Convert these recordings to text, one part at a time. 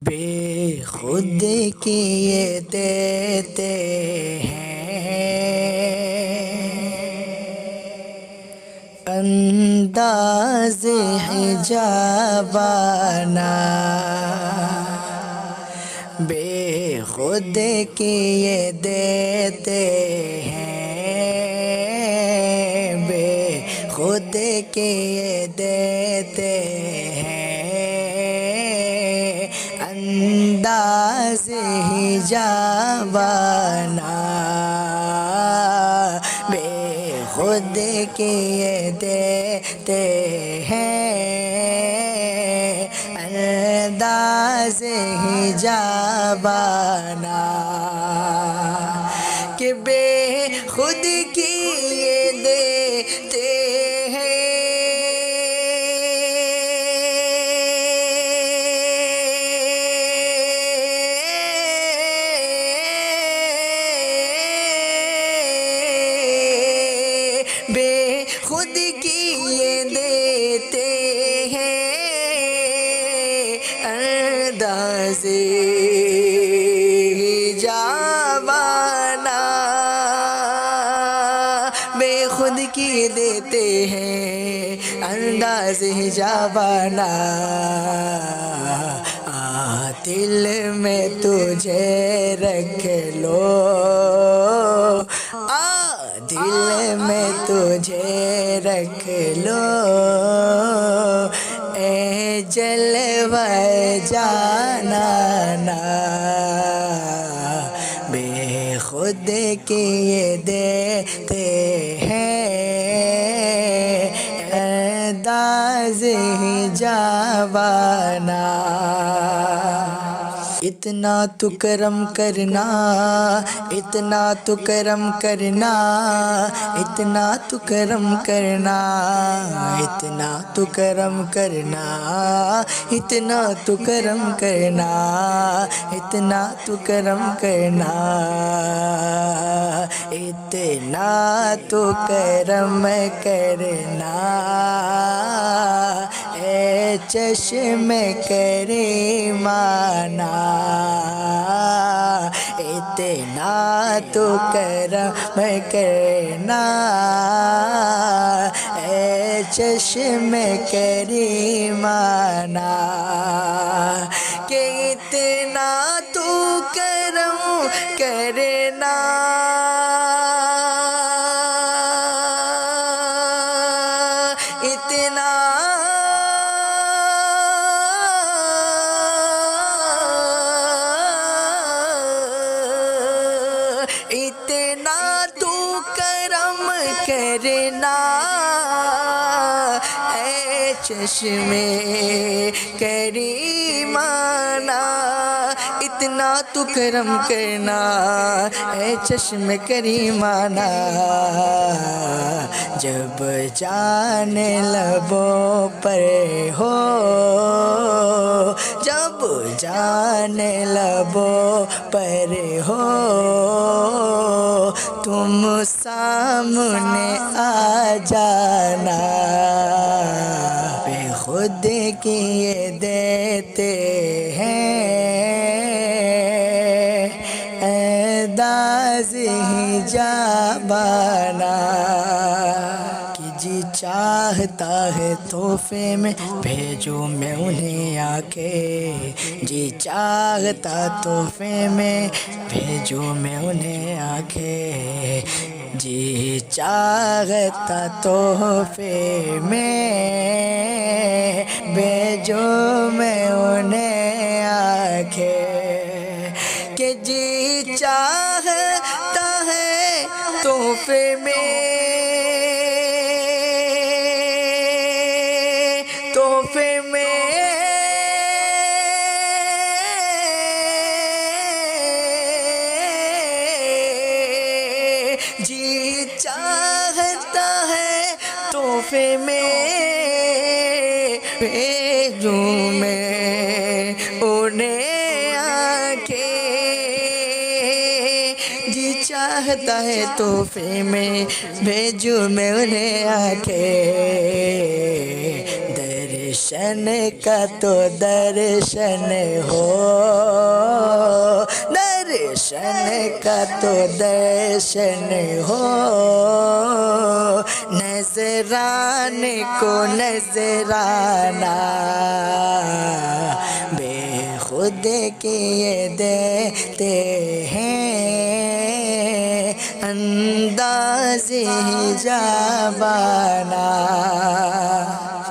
بے خود کیے دیتے ہیں انداز حجابانہ، بے خود کیے دیتے ہیں، بے خود کیے دیتے ہیں انداز حجابانہ، بے خود کیے دیتے ہیں انداز حجابانہ، کہ بے خود کیے دیتے ہیں بے خود کیے دیتے ہیں انداز حجابانہ، بے خود کیے دیتے ہیں انداز حجابانہ، دل میں تجھے رکھ لو، دل میں تجھے رکھ لو اے جلوہ جانانا، بے خود کیے دیتے ہیں انداز حجابانہ، اتنا تو کرم کرنا، اتنا تو کرم کرنا، اتنا تو کرم کرنا، اتنا تو کرم کرنا، اتنا تو کرم کرنا، اتنا تو کرم کرنا، اتنا تو کرم کرنا اے چشم کریمانہ، اتنا تو کرم کرنا اے چشم کریمانہ، کہ اتنا تو کرم کرنا اتنا اتنا تو کرم کرنا اے چشم کریمانہ، اتنا تو کرم کرنا اے چشم کریمانہ، جب جان لبوں پر ہو، جب جان لبوں پر ہو تم سامنے آ جانا، بے خود کیے دیتے ہیں انداز حجابانہ، کہ جی چاہتا ہے تحفے میں بھیجوں میں انہیں آ کے، جی چاہتا تحفے میں بھیجوں میں انہیں آ کے، جی چاہتا تحفے میں بھیجوں میں انہیں آ کے، کہ جی چاہتا ہے تحفے میں، تحفے میں جی چاہتا ہے تحفے میں بھیجوں میں انہیں آ کے، جی چاہتا ہے تحفے میں بھیجوں میں انہیں آ کے، درشن کا تو درشن ہو، درشن کا تو درشن ہو، نظرانے کو نظرانہ بے خود کیے دیتے ہیں انداز حجابانہ۔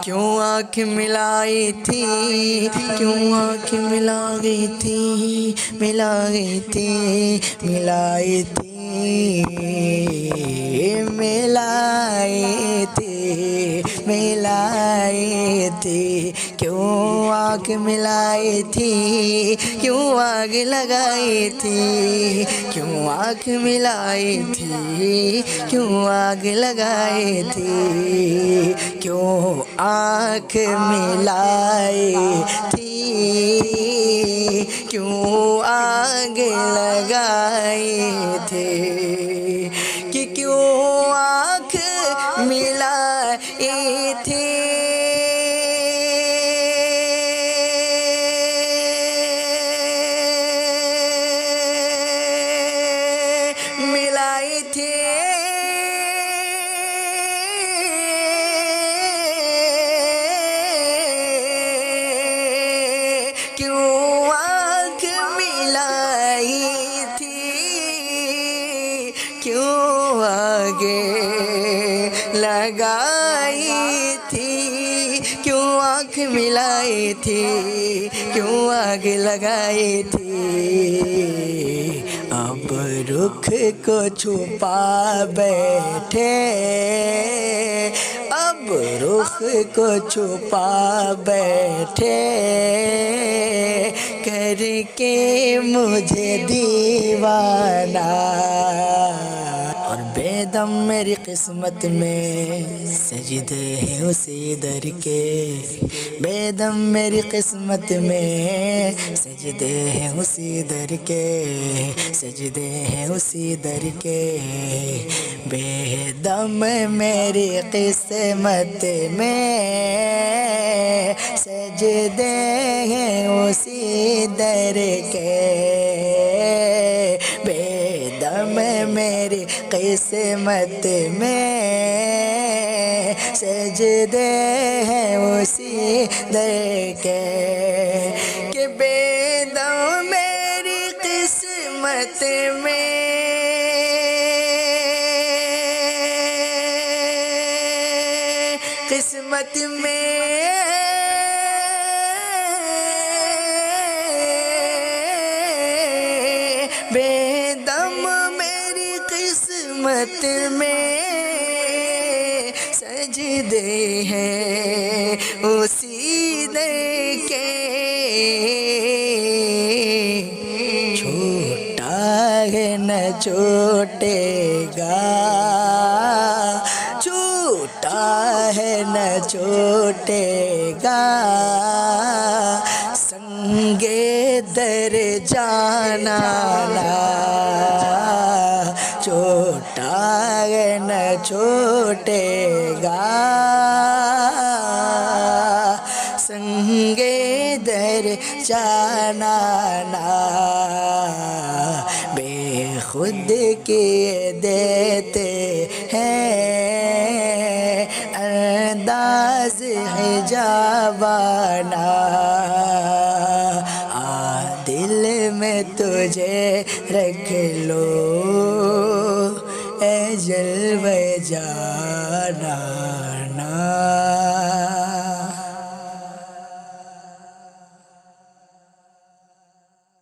کیوں آنکھ ملائی تھی، کیوں آنکھ ملائی تھی، ملائی تھی، ملائی تھی، ملائی تھی، ملائی تھی، کیوں آنکھ ملائی تھی، کیوں آگ لگائی تھی، کیوں آنکھ ملائی تھی، کیوں آگ لگائی تھی، کیوں آنکھ ملائی تھی، کیوں آگ لگائی تھی، کہ کیوں آنکھ ملائی تھی، ملائی تھی، کیوں آنکھ ملائی تھی، کیوں آگے لگائی تھی، کیوں آنکھ ملائی تھی، کیوں آگ لگائی تھی، اب رخ کو چھپا بیٹھے، اب رخ کو چھپا بیٹھے، کر کے مجھے دیوانہ، اور بے دم میری قسمت میں سجدے ہیں اسی در کے، بے دم میری قسمت میں سجدے ہیں اسی در کے، سجدے ہیں اسی در کے، بے دم میری قسمت میں سجدے ہیں اسی در کے، بے دم میری قسمت میں سجدے ہیں اسی در کے، کہ بے دم میری قسمت میں قسمت میں بے دم میری قسمت میں سجدے ہیں اسی در کے، چھوٹا ہے نہ چھوٹے گا، چھوٹا ہے نہ چھوٹے گا، سنگے در جانا نا، چھوٹا ہے نہ چھوٹے گا، سنگے در جانا نا، بے خود کیے دیتے ہیں انداز حجابانہ، دل میں تجھے رکھ لو اے جلوہ جانانا۔